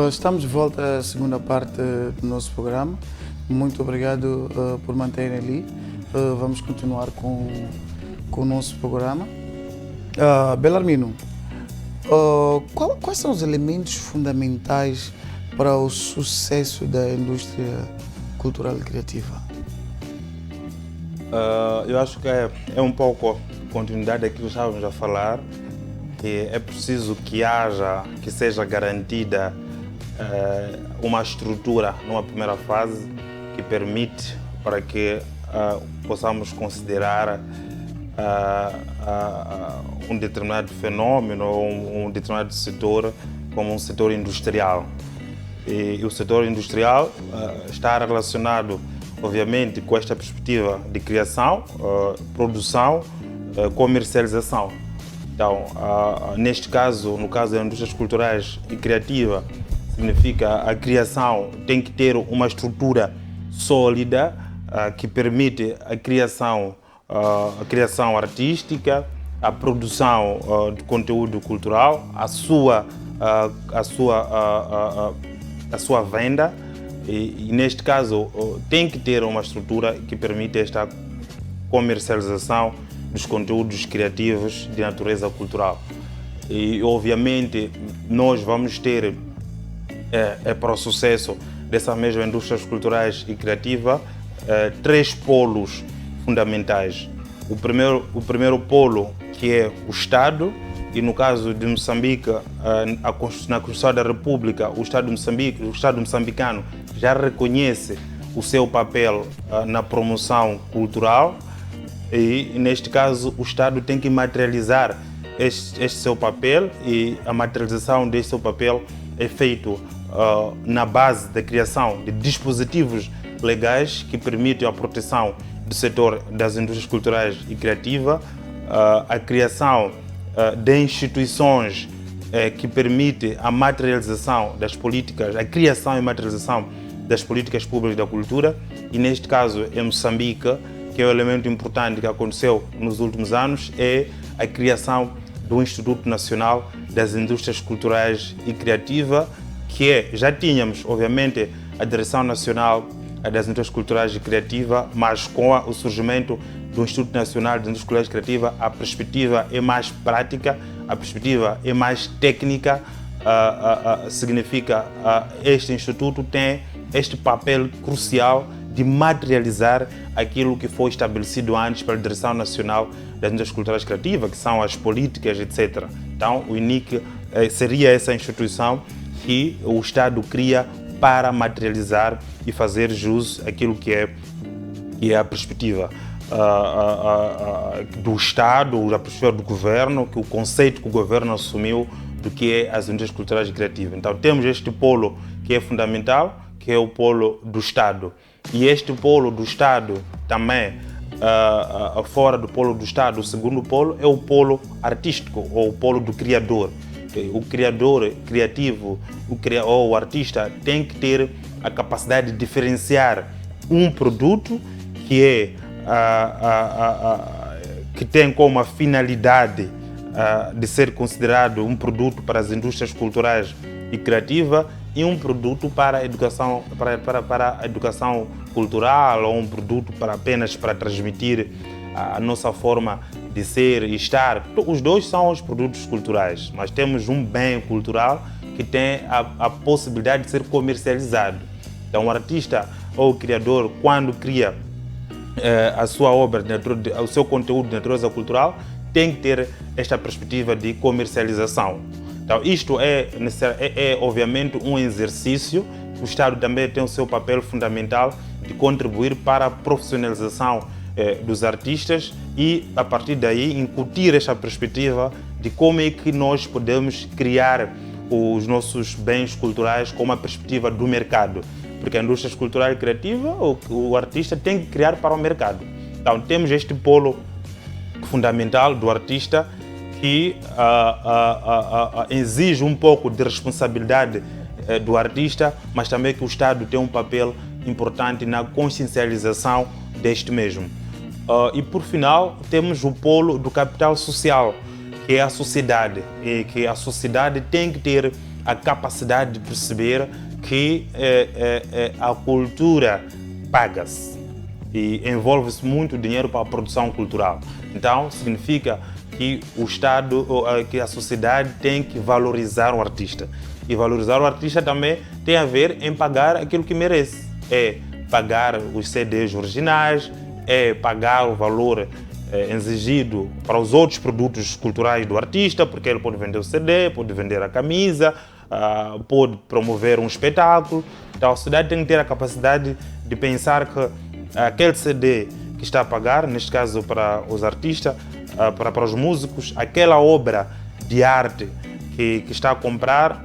Estamos de volta à segunda parte do nosso programa. Muito obrigado por manterem ali. Vamos continuar com o nosso programa. Belarmino, quais são os elementos fundamentais para o sucesso da indústria cultural e criativa? Eu acho que é um pouco continuidade daquilo que estávamos a falar, que é preciso que seja garantida uma estrutura numa primeira fase que permite para que possamos considerar um determinado fenômeno ou um determinado setor como um setor industrial. E o setor industrial está relacionado, obviamente, com esta perspectiva de criação, produção, comercialização. Então, neste caso, no caso das indústrias culturais e criativas, significa a criação tem que ter uma estrutura sólida que permite a criação artística, a produção de conteúdo cultural, a sua venda e neste caso tem que ter uma estrutura que permite esta comercialização dos conteúdos criativos de natureza cultural. E obviamente nós vamos ter para o sucesso dessas mesmas indústrias culturais e criativas três polos fundamentais. O primeiro polo, que é o Estado, e no caso de Moçambique, na Constituição da República, o Estado moçambicano já reconhece o seu papel na promoção cultural e, neste caso, o Estado tem que materializar este seu papel e a materialização deste seu papel é feito na base da criação de dispositivos legais que permitem a proteção do setor das indústrias culturais e criativas, a criação de instituições que permitem a materialização das políticas, a criação e materialização das políticas públicas da cultura e, neste caso, em Moçambique, que é um elemento importante que aconteceu nos últimos anos, é a criação do Instituto Nacional das Indústrias Culturais e Criativas, que já tínhamos, obviamente, a Direção Nacional das Indústrias Culturais e Criativas, mas com o surgimento do Instituto Nacional das Indústrias Culturais e Criativas, a perspectiva é mais prática, a perspectiva é mais técnica, significa este Instituto tem este papel crucial de materializar aquilo que foi estabelecido antes pela Direção Nacional das Indústrias Culturais e Criativas, que são as políticas, etc. Então, o INIC seria essa instituição que o Estado cria para materializar e fazer jus àquilo que é a perspectiva do Estado, a perspectiva do governo, que o conceito que o governo assumiu do que é as indústrias culturais e criativas. Então temos este polo que é fundamental, que é o polo do Estado. E este polo do Estado também, fora do polo do Estado, o segundo polo é o polo artístico, ou o polo do criador. O criador criativo, ou o artista, tem que ter a capacidade de diferenciar um produto que tem como a finalidade de ser considerado um produto para as indústrias culturais e criativas e um produto para a educação, para a educação cultural, ou um produto apenas para transmitir a nossa forma de ser e estar. Os dois são os produtos culturais, mas temos um bem cultural que tem a possibilidade de ser comercializado. Então o artista ou o criador, quando cria a sua obra, o seu conteúdo de natureza cultural, tem que ter esta perspectiva de comercialização. Então isto é obviamente um exercício. O Estado também tem o seu papel fundamental de contribuir para a profissionalização dos artistas e, a partir daí, incutir esta perspectiva de como é que nós podemos criar os nossos bens culturais com uma perspectiva do mercado. Porque a indústria cultural e criativa, o artista tem que criar para o mercado. Então, temos este polo fundamental do artista que exige um pouco de responsabilidade do artista, mas também que o Estado tem um papel importante na consciencialização deste mesmo. E por final temos o polo do capital social, que é a sociedade, e que a sociedade tem que ter a capacidade de perceber que a cultura paga-se e envolve-se muito dinheiro para a produção cultural. Então, significa que o Estado, que a sociedade tem que valorizar o artista. E valorizar o artista também tem a ver em pagar aquilo que merece. É pagar os CDs originais, é pagar o valor exigido para os outros produtos culturais do artista, porque ele pode vender o CD, pode vender a camisa, pode promover um espetáculo. Então a sociedade tem que ter a capacidade de pensar que aquele CD que está a pagar, neste caso para os artistas, para os músicos, aquela obra de arte que está a comprar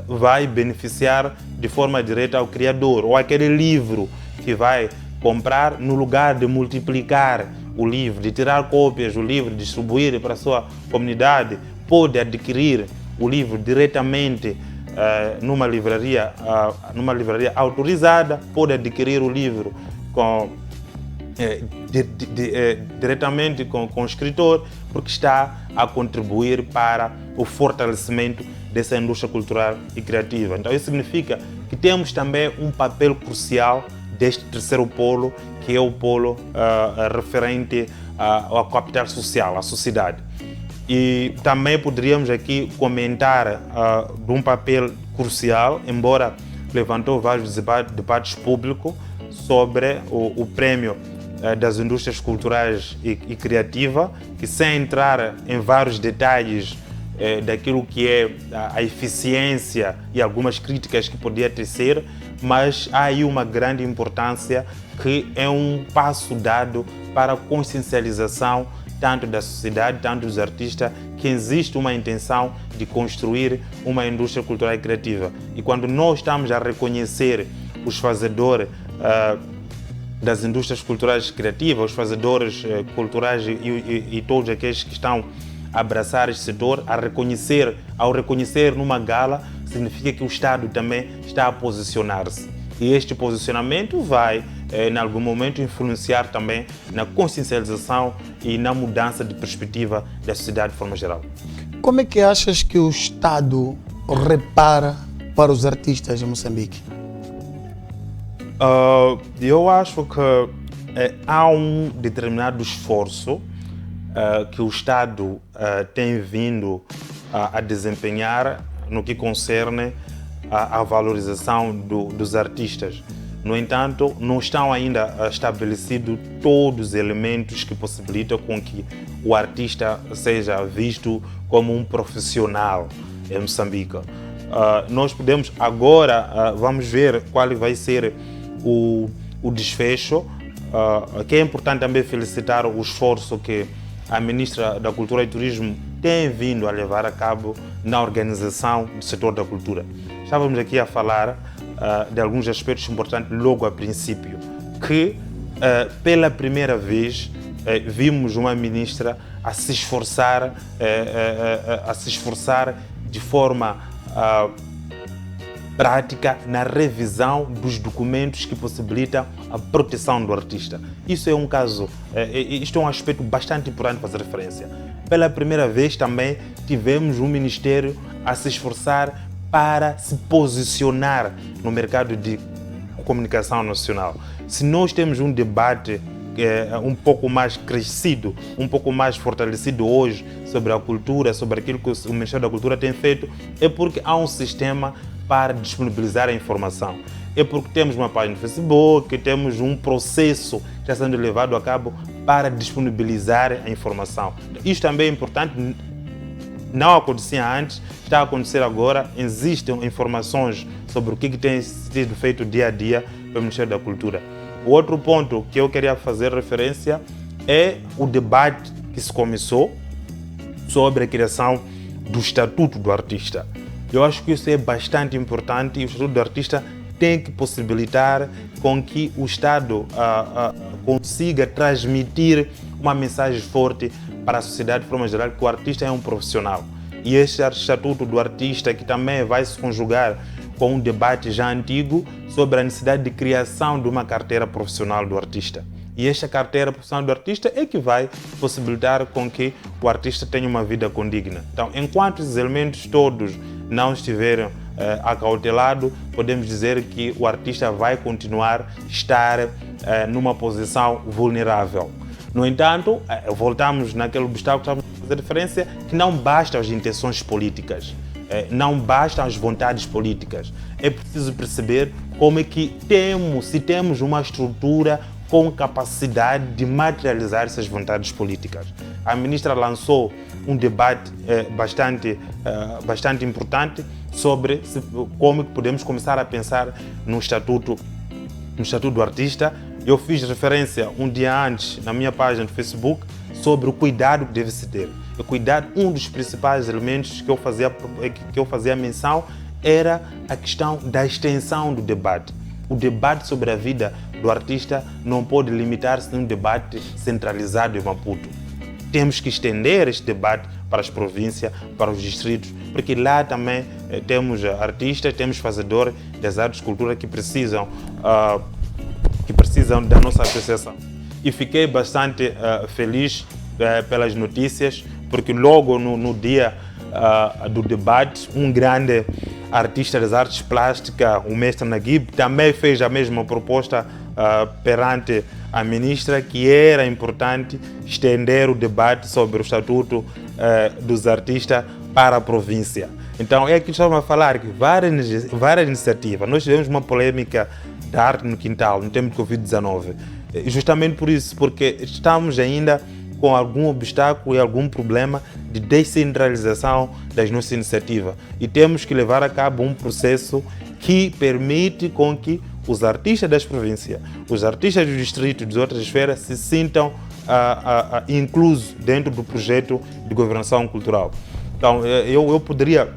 vai beneficiar de forma direta ao criador, ou aquele livro que vai comprar, no lugar de multiplicar o livro, de tirar cópias do livro, distribuir para a sua comunidade, pode adquirir o livro diretamente numa livraria autorizada, pode adquirir o livro diretamente com o escritor, porque está a contribuir para o fortalecimento dessa indústria cultural e criativa. Então isso significa que temos também um papel crucial deste terceiro polo, que é o polo referente ao capital social, à sociedade. E também poderíamos aqui comentar de um papel crucial, embora levantou vários debates públicos sobre o prêmio das indústrias culturais e criativas, que sem entrar em vários detalhes daquilo que é a eficiência e algumas críticas que podia tecer, mas há aí uma grande importância, que é um passo dado para a consciencialização tanto da sociedade, tanto dos artistas, que existe uma intenção de construir uma indústria cultural e criativa. E quando nós estamos a reconhecer os fazedores das indústrias culturais e criativas, os fazedores culturais e todos aqueles que estão a abraçar este setor, ao reconhecer numa gala, significa que o Estado também está a posicionar-se. E este posicionamento vai, em algum momento, influenciar também na consciencialização e na mudança de perspectiva da sociedade de forma geral. Como é que achas que o Estado repara para os artistas em Moçambique? Eu acho que há um determinado esforço que o Estado tem vindo a desempenhar no que concerne a valorização dos artistas. No entanto, não estão ainda estabelecidos todos os elementos que possibilitam com que o artista seja visto como um profissional em Moçambique. Nós podemos agora, vamos ver qual vai ser o desfecho, que é importante também felicitar o esforço que a Ministra da Cultura e Turismo tem vindo a levar a cabo na organização do setor da cultura. Estávamos aqui a falar de alguns aspectos importantes logo a princípio, que pela primeira vez vimos uma ministra a se esforçar de forma prática na revisão dos documentos que possibilitam a proteção do artista. Isso é um caso, isto é um aspecto bastante importante para fazer referência. Pela primeira vez também tivemos um ministério a se esforçar para se posicionar no mercado de comunicação nacional. Se nós temos um debate um pouco mais crescido, um pouco mais fortalecido hoje sobre a cultura, sobre aquilo que o Ministério da Cultura tem feito, é porque há um sistema para disponibilizar a informação. É porque temos uma página no Facebook, temos um processo que está sendo levado a cabo para disponibilizar a informação. Isto também é importante, não acontecia antes, está a acontecer agora. Existem informações sobre o que tem sido feito dia a dia pelo Ministério da Cultura. O outro ponto que eu queria fazer referência é o debate que se começou sobre a criação do Estatuto do Artista. Eu acho que isso é bastante importante e o Estatuto do Artista tem que possibilitar com que o Estado consiga transmitir uma mensagem forte para a sociedade de forma geral, que o artista é um profissional. E este Estatuto do Artista, que também vai se conjugar com um debate já antigo sobre a necessidade de criação de uma carteira profissional do artista. E esta carteira profissional do artista é que vai possibilitar com que o artista tenha uma vida condigna. Então, enquanto esses elementos todos não estiverem acautelados, podemos dizer que o artista vai continuar a estar numa posição vulnerável. No entanto, voltamos naquele obstáculo que estamos a fazer referência, que não bastam as intenções políticas, não bastam as vontades políticas. É preciso perceber como é que se temos uma estrutura com capacidade de materializar essas vontades políticas. A ministra lançou um debate bastante importante sobre como podemos começar a pensar no estatuto do artista. Eu fiz referência um dia antes na minha página do Facebook sobre o cuidado que deve-se ter. O cuidado, um dos principais elementos que eu fazia menção era a questão da extensão do debate. O debate sobre a vida do artista não pode limitar-se num debate centralizado em Maputo. Temos que estender este debate para as províncias, para os distritos, porque lá também temos artistas, temos fazedores das artes e cultura que precisam da nossa apreciação. E fiquei bastante feliz pelas notícias, porque logo no dia do debate, um grande artista das artes plásticas, o mestre Naguib, também fez a mesma proposta perante a ministra, que era importante estender o debate sobre o estatuto dos artistas para a província. Então é aqui que estamos a falar, que várias iniciativas. Nós tivemos uma polêmica da arte no quintal no tempo do Covid-19, justamente por isso, porque estamos ainda com algum obstáculo e algum problema de descentralização das nossas iniciativas. E temos que levar a cabo um processo que permite com que os artistas das províncias, os artistas do distrito e de outras esferas se sintam inclusos dentro do projeto de governação cultural. Então, eu poderia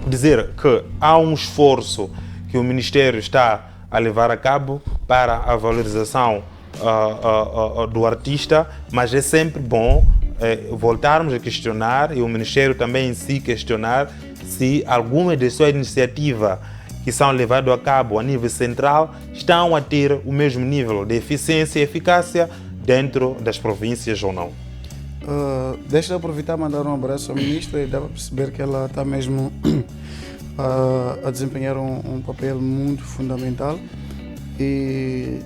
dizer que há um esforço que o Ministério está a levar a cabo para a valorização do artista, mas é sempre bom voltarmos a questionar, e o Ministério também em si questionar, se algumas das suas iniciativas que são levadas a cabo a nível central estão a ter o mesmo nível de eficiência e eficácia dentro das províncias ou não. Deixa eu aproveitar e mandar um abraço à ministra, e dá para perceber que ela está mesmo a desempenhar um papel muito fundamental. E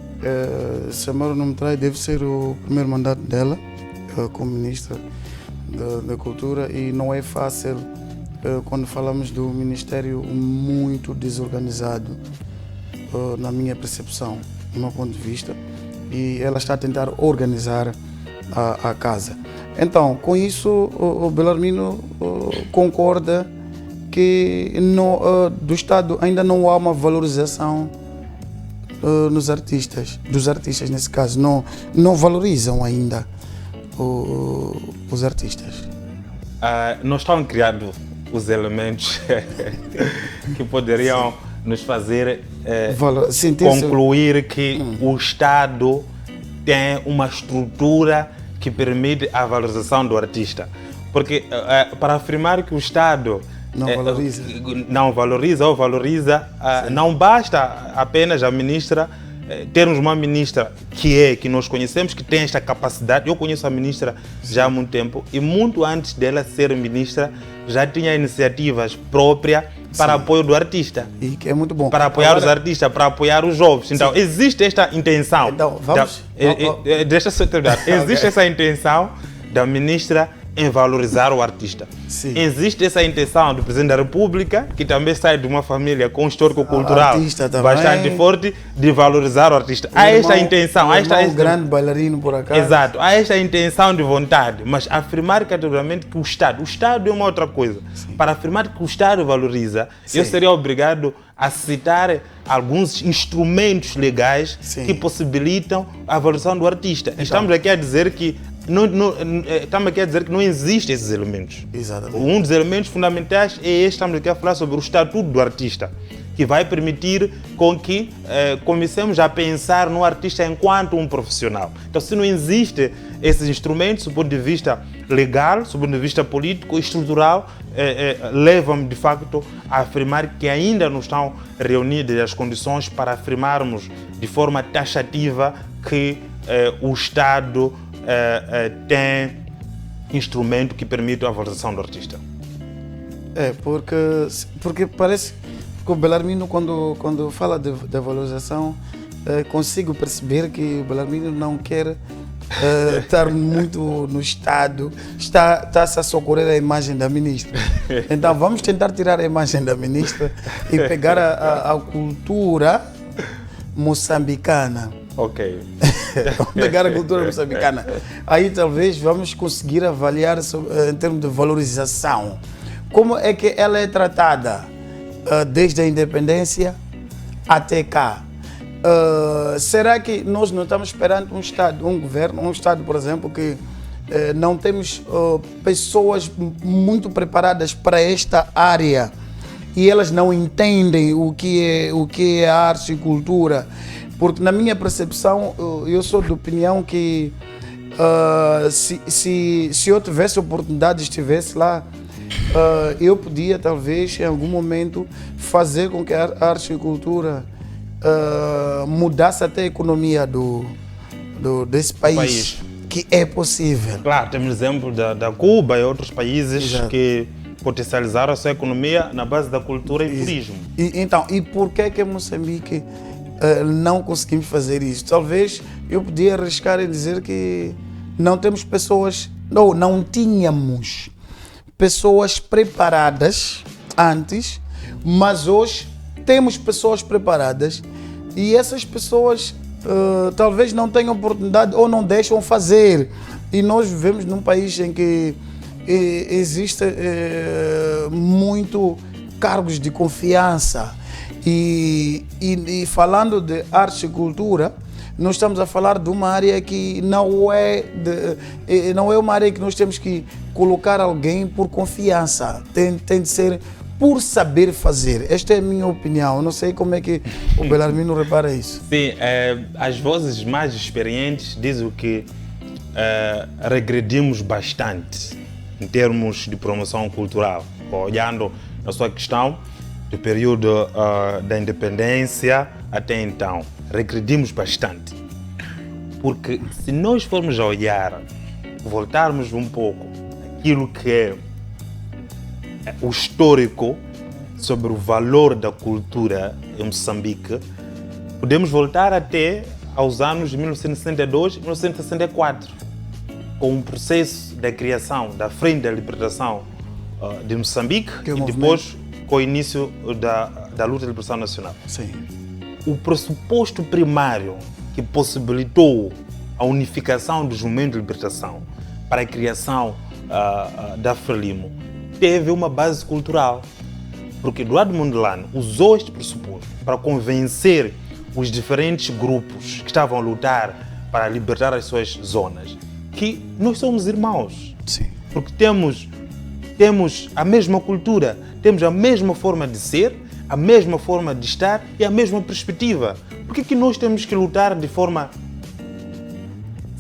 se a memória não me trai, deve ser o primeiro mandato dela como ministra da Cultura, e não é fácil quando falamos do Ministério muito desorganizado, na minha percepção, do meu ponto de vista, e ela está a tentar organizar a casa. Então, com isso, o Belarmino concorda que do Estado ainda não há uma valorização dos artistas nesse caso, não valorizam ainda os artistas. Não estão criados os elementos que poderiam nos fazer concluir que o Estado tem uma estrutura que permite a valorização do artista. Porque para afirmar que o Estado não valoriza, não basta apenas a ministra termos uma ministra que nós conhecemos, que tem esta capacidade. Eu conheço a ministra já há muito tempo, e muito antes dela ser ministra já tinha iniciativas próprias para apoio do artista. E que é muito bom. Para apoiar os artistas, para apoiar os jovens. Então, existe esta intenção. Então, vamos... Deixa eu terminar. Existe essa intenção da ministra em valorizar o artista. Sim. Existe essa intenção do Presidente da República, que também sai de uma família com um histórico cultural bastante forte, de valorizar o artista. Há esta intenção. Um grande bailarino, por acaso. Exato. Há esta intenção de vontade, mas afirmar categoricamente que o Estado é uma outra coisa. Sim. Para afirmar que o Estado valoriza, sim, eu seria obrigado a citar alguns instrumentos legais, sim, que possibilitam a valorização do artista. Então, estamos aqui a dizer que não existem esses elementos. Exatamente. Um dos elementos fundamentais é este. Estamos aqui a falar sobre o estatuto do artista, que vai permitir com que comecemos a pensar no artista enquanto um profissional. Então, se não existem esses instrumentos, do ponto de vista legal, do ponto de vista político e estrutural, levam-me de facto a afirmar que ainda não estão reunidas as condições para afirmarmos de forma taxativa que o Estado tem instrumento que permite a valorização do artista? Porque parece que o Bellarmino, quando fala de valorização, consigo perceber que o Bellarmino não quer estar muito no Estado, está-se a socorrer a imagem da ministra. Então vamos tentar tirar a imagem da ministra e pegar a cultura moçambicana. Ok. Vamos pegar a cultura moçambicana. Aí talvez vamos conseguir avaliar em termos de valorização. Como é que ela é tratada desde a independência até cá? Será que nós não estamos perante um Estado, um governo, um Estado, por exemplo, que não temos pessoas muito preparadas para esta área e elas não entendem o que é arte e cultura? Porque na minha percepção, eu sou de opinião que se eu tivesse oportunidade, estivesse lá, eu podia talvez em algum momento fazer com que a arte e cultura mudasse até a economia desse país, que é possível. Claro, temos exemplo da Cuba e outros países. Exato. Que potencializaram a sua economia na base da cultura e turismo. Então, e por que em Moçambique não conseguimos fazer isso? Talvez eu podia arriscar em dizer que não temos pessoas, não tínhamos pessoas preparadas antes, mas hoje temos pessoas preparadas e essas pessoas talvez não tenham oportunidade ou não deixam fazer. E nós vivemos num país em que existe muito cargos de confiança e falando de arte e cultura, nós estamos a falar de uma área que não é uma área que nós temos que colocar alguém por confiança, tem de ser por saber fazer. Esta é a minha opinião. Eu não sei como é que o Bellarmino repara isso. Sim, as vozes mais experientes dizem que regredimos bastante em termos de promoção cultural. Olhando a sua questão do período da independência até então, regredimos bastante. Porque se nós formos a olhar, voltarmos um pouco aquilo que é o histórico sobre o valor da cultura em Moçambique, podemos voltar até aos anos de 1962 e 1964, com o processo da criação da Frente da Libertação de Moçambique e depois com o início da luta de libertação nacional. Sim. O pressuposto primário que possibilitou a unificação dos movimentos de libertação para a criação da Frelimo teve uma base cultural, porque Eduardo Mondlane usou este pressuposto para convencer os diferentes grupos que estavam a lutar para libertar as suas zonas que nós somos irmãos. Sim. Porque temos a mesma cultura, temos a mesma forma de ser, a mesma forma de estar e a mesma perspectiva. Por que nós temos que lutar de forma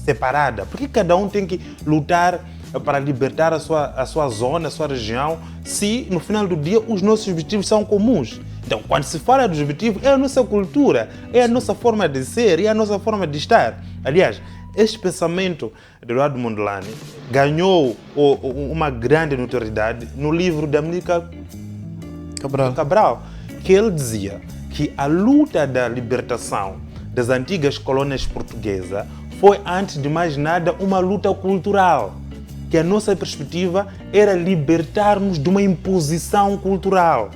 separada? Por que cada um tem que lutar para libertar a sua zona, a sua região, se no final do dia os nossos objetivos são comuns? Então, quando se fala dos objetivos, é a nossa cultura, é a nossa forma de ser, é a nossa forma de estar. Aliás, este pensamento de Eduardo Mondlane ganhou uma grande notoriedade no livro de Amílcar Cabral, que ele dizia que a luta da libertação das antigas colônias portuguesas foi, antes de mais nada, uma luta cultural. Que a nossa perspectiva era libertar-nos de uma imposição cultural,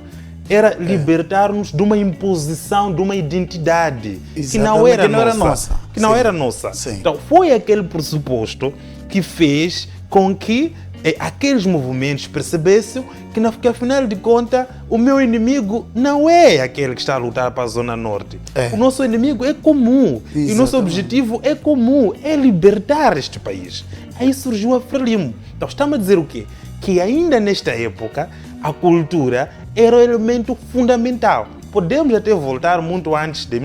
era libertar-nos de uma imposição de uma identidade que não era nossa. Que não era nossa. Sim. Então foi aquele pressuposto que fez com que aqueles movimentos percebessem que afinal de contas o meu inimigo não é aquele que está a lutar para a Zona Norte. O nosso inimigo é comum. Exatamente. E o nosso objetivo é comum, é libertar este país. Aí surgiu a Frelimo. Então estamos a dizer o quê? Que ainda nesta época a cultura era o elemento fundamental. Podemos até voltar muito antes de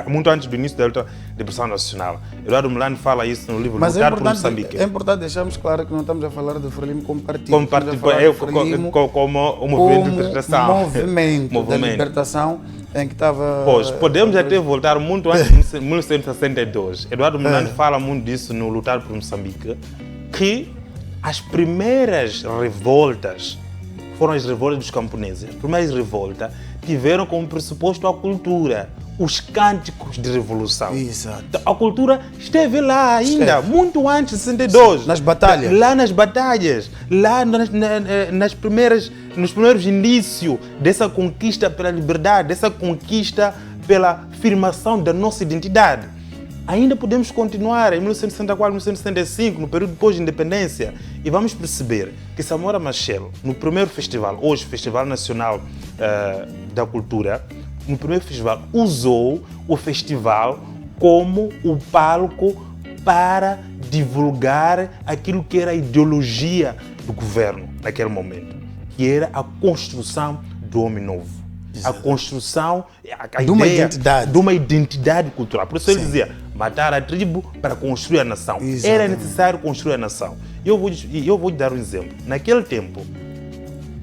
muito antes do início da luta de libertação nacional. Eduardo Mondlane fala isso no livro Lutar por Moçambique. É importante deixarmos claro que não estamos a falar de Frelimo como partido. Como partido, como o movimento de libertação. Movimento da libertação em que estava... Pois, podemos até voltar muito antes de 1962. Eduardo Mondlane fala muito disso no Lutar por Moçambique, que as primeiras revoltas foram as revoltas dos camponeses. As primeiras revoltas tiveram como pressuposto a cultura, os cânticos de revolução. Exato. Então, a cultura esteve lá ainda, muito antes de 62. Sim, nas batalhas. Lá nas batalhas, lá nos primeiros indícios dessa conquista pela liberdade, dessa conquista pela afirmação da nossa identidade. Ainda podemos continuar em 1964, 1965, no período depois de independência, e vamos perceber que Samora Machel, no primeiro festival, hoje Festival Nacional da Cultura, no primeiro festival, usou o festival como o palco para divulgar aquilo que era a ideologia do governo naquele momento, que era a construção do homem novo. A construção, a de uma ideia identidade. de uma identidade cultural. Por isso ele dizia, matar a tribo para construir a nação. Exatamente. Era necessário construir a nação. E eu vou lhe dar um exemplo. Naquele tempo,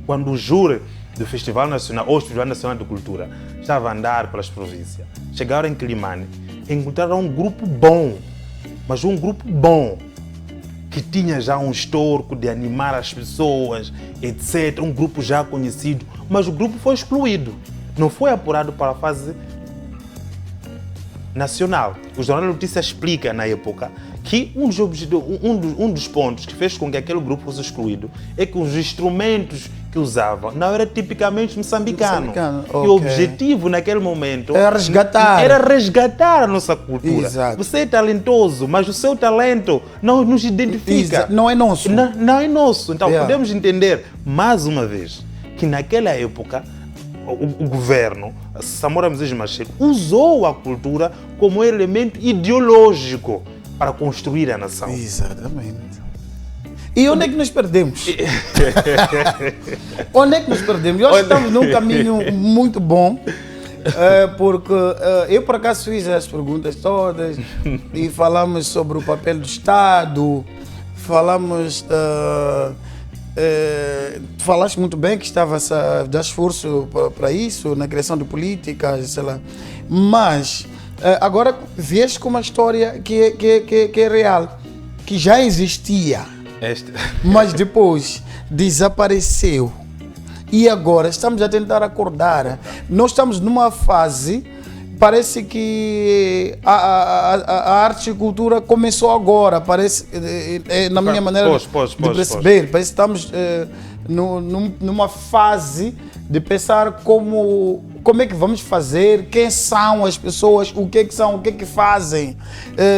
quando o júri do Festival Nacional, ou Festival Nacional de Cultura, estava a andar pelas províncias, chegaram em Quilimane, encontraram um grupo bom, mas um grupo bom, que tinha já um histórico de animar as pessoas, etc. Um grupo já conhecido, mas o grupo foi excluído. Não foi apurado para a fase nacional. O Jornal de Notícias explica, na época, que um dos pontos que fez com que aquele grupo fosse excluído é que os instrumentos que usavam não era tipicamente moçambicano. E o objetivo naquele momento era resgatar a nossa cultura. Exato. Você é talentoso, mas o seu talento não nos identifica. Não é nosso. Não é nosso. Então podemos entender, mais uma vez, que naquela época o governo, Samora Machel, usou a cultura como elemento ideológico para construir a nação. Exatamente. E onde é que nos perdemos? Onde é que nos perdemos? Eu acho que estamos num caminho muito bom, porque eu por acaso fiz as perguntas todas e falamos sobre o papel do Estado, falamos... falaste muito bem que estava a dar esforço para isso, na criação de políticas, sei lá. Mas agora vieste com uma história que é real, que já existia, mas depois desapareceu. E agora estamos a tentar acordar. Nós estamos numa fase, parece que a arte e cultura começou agora, parece, na minha maneira de perceber. Parece que estamos numa fase de pensar como é que vamos fazer, quem são as pessoas, o que é que são, o que é que fazem.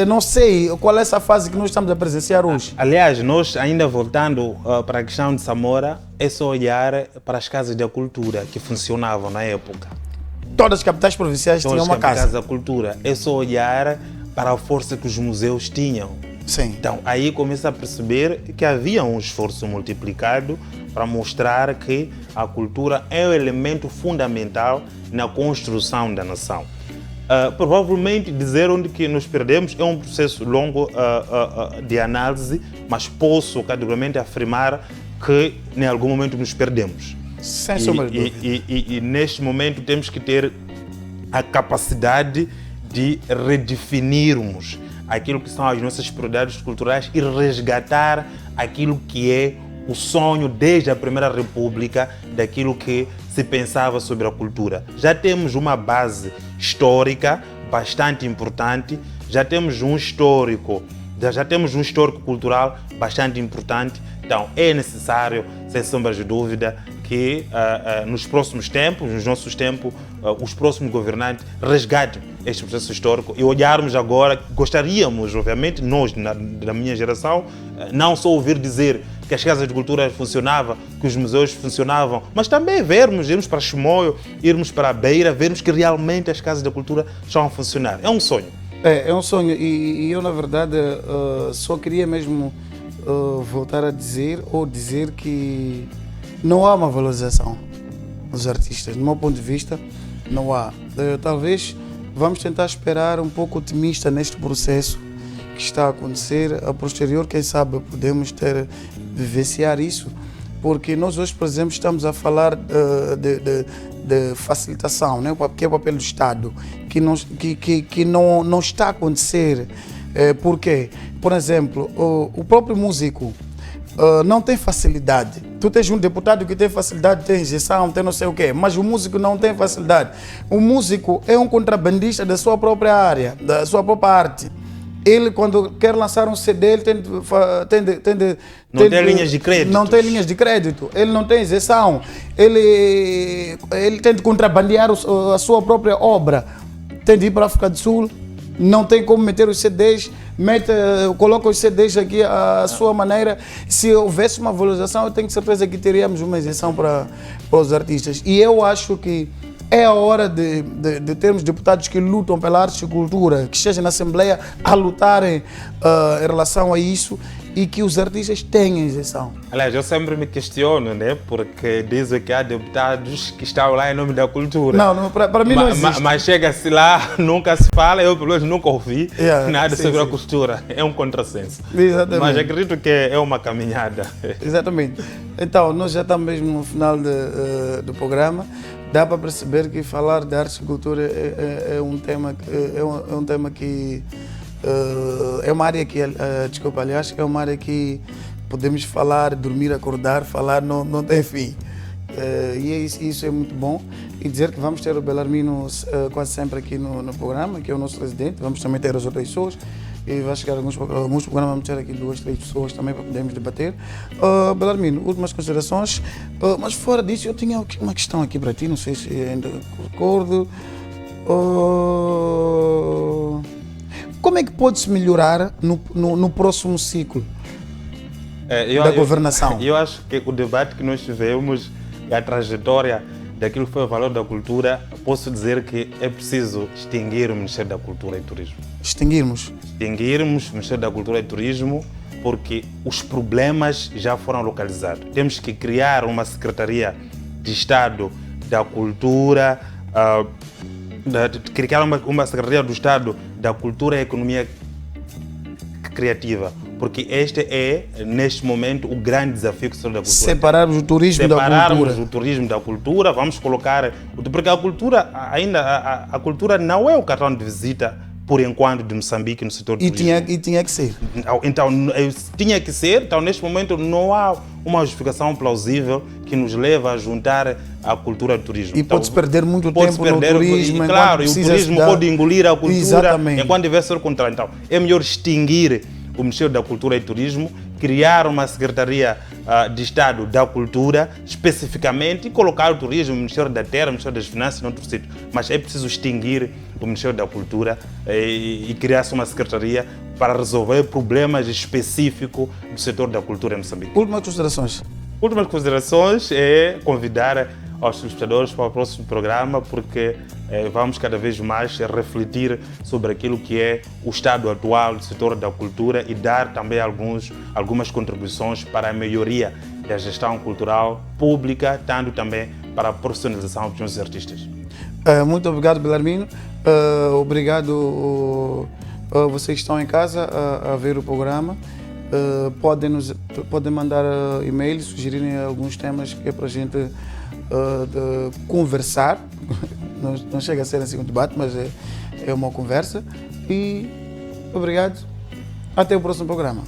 Não sei qual é essa fase que nós estamos a presenciar hoje. Aliás, nós ainda voltando para a questão de Samora, é só olhar para as casas da cultura que funcionavam na época. Todas as capitais provinciais tinham uma casa. Da cultura. É só olhar para a força que os museus tinham. Sim. Então, aí começa a perceber que havia um esforço multiplicado para mostrar que a cultura é um elemento fundamental na construção da nação. Provavelmente dizer onde que nos perdemos é um processo longo de análise, mas posso categoricamente afirmar que em algum momento nos perdemos. Sem sombra de dúvida. E neste momento temos que ter a capacidade de redefinirmos aquilo que são as nossas prioridades culturais e resgatar aquilo que é o sonho desde a Primeira República daquilo que se pensava sobre a cultura. Já temos uma base histórica bastante importante, já temos um histórico cultural bastante importante. Então é necessário, sem sombra de dúvida, que nos próximos tempos, nos nossos tempos, os próximos governantes resgatem este processo histórico e olharmos agora, gostaríamos, obviamente, nós, da minha geração, não só ouvir dizer que as casas de cultura funcionavam, que os museus funcionavam, mas também irmos para Chimoio, irmos para a Beira, vermos que realmente as casas da cultura estão a funcionar. É um sonho. É um sonho e eu, na verdade, só queria mesmo voltar a dizer que não há uma valorização dos artistas. Do meu ponto de vista, não há. Talvez vamos tentar esperar um pouco otimista neste processo que está a acontecer. A posterior, quem sabe, podemos vivenciar isso. porque nós hoje, por exemplo, estamos a falar de facilitação, né? Que é o papel do Estado, que não está a acontecer. Por quê? Por exemplo, o próprio músico não tem facilidade. Tu tens um deputado que tem facilidade, tem injeção, tem não sei o quê, mas o músico não tem facilidade. O músico é um contrabandista da sua própria área, da sua própria arte. Ele, quando quer lançar um CD, ele não tem linhas de crédito. Não tem linhas de crédito, ele não tem isenção, ele tem de contrabandear a sua própria obra. Tem de ir para a África do Sul, não tem como meter os CDs, coloca os CDs aqui à sua maneira. Se houvesse uma valorização, eu tenho certeza que teríamos uma isenção para os artistas. E eu acho que é a hora de termos deputados que lutam pela arte e cultura, que estejam na Assembleia a lutarem em relação a isso, e que os artistas tenham isenção. Aliás, eu sempre me questiono, né? Porque dizem que há deputados que estão lá em nome da cultura. Não, para mim não existe. Mas chega-se lá, nunca se fala, eu pelo menos nunca ouvi nada sobre a cultura. É um contrassenso. Exatamente. Mas acredito que é uma caminhada. Exatamente. Então, nós já estamos mesmo no final do programa. Dá para perceber que falar de arte e cultura é um tema que é uma área que, desculpa, aliás, é uma área que podemos falar, dormir, acordar, falar, não tem fim. E isso é muito bom. E dizer que vamos ter o Bellarmino quase sempre aqui no programa, que é o nosso residente. Vamos também ter as outras pessoas. E vai chegar alguns programas, vamos ter aqui 2, 3 pessoas também para podermos debater. Bellarmino, últimas considerações. Mas fora disso, eu tinha uma questão aqui para ti, não sei se ainda recordo. Como é que pode-se melhorar no próximo ciclo da governação? Eu acho que o debate que nós tivemos e a trajetória daquilo que foi o valor da cultura, posso dizer que é preciso extinguir o Ministério da Cultura e Turismo. Extinguirmos o Ministério da Cultura e Turismo, porque os problemas já foram localizados. Temos que criar uma Secretaria de Estado da Cultura, criar uma Secretaria do Estado da Cultura e Economia Criativa, porque este é, neste momento, o grande desafio que se da cultura. Separarmos o turismo da cultura. Separarmos o turismo da cultura, vamos colocar... Porque a cultura, a cultura não é o cartão de visita, por enquanto, de Moçambique no setor do turismo. E tinha que ser. Então, tinha que ser. Então, neste momento, não há uma justificação plausível que nos leva a juntar a cultura do turismo. E então, pode-se perder muito tempo no turismo. Claro, e o turismo pode engolir a cultura. Exatamente. Enquanto deve ser o contrário. Então, é melhor extinguir o Ministério da Cultura e Turismo, criar uma Secretaria de Estado da Cultura, especificamente, e colocar o turismo, o Ministério da Terra, o Ministério das Finanças, em outro sítio. Mas é preciso extinguir o Ministério da Cultura e criar-se uma Secretaria para resolver problemas específicos do setor da cultura em Moçambique. Últimas considerações? Últimas considerações é convidar aos telespectadores para o próximo programa, porque vamos cada vez mais refletir sobre aquilo que é o estado atual do setor da cultura e dar também algumas contribuições para a melhoria da gestão cultural pública, tanto também para a profissionalização dos nossos artistas. Muito obrigado, Bellarmino. Obrigado vocês que estão em casa a ver o programa. Podem mandar e-mails, sugerirem alguns temas que é para a gente de conversar. Não chega a ser assim um debate, mas é uma conversa. E obrigado. Até o próximo programa.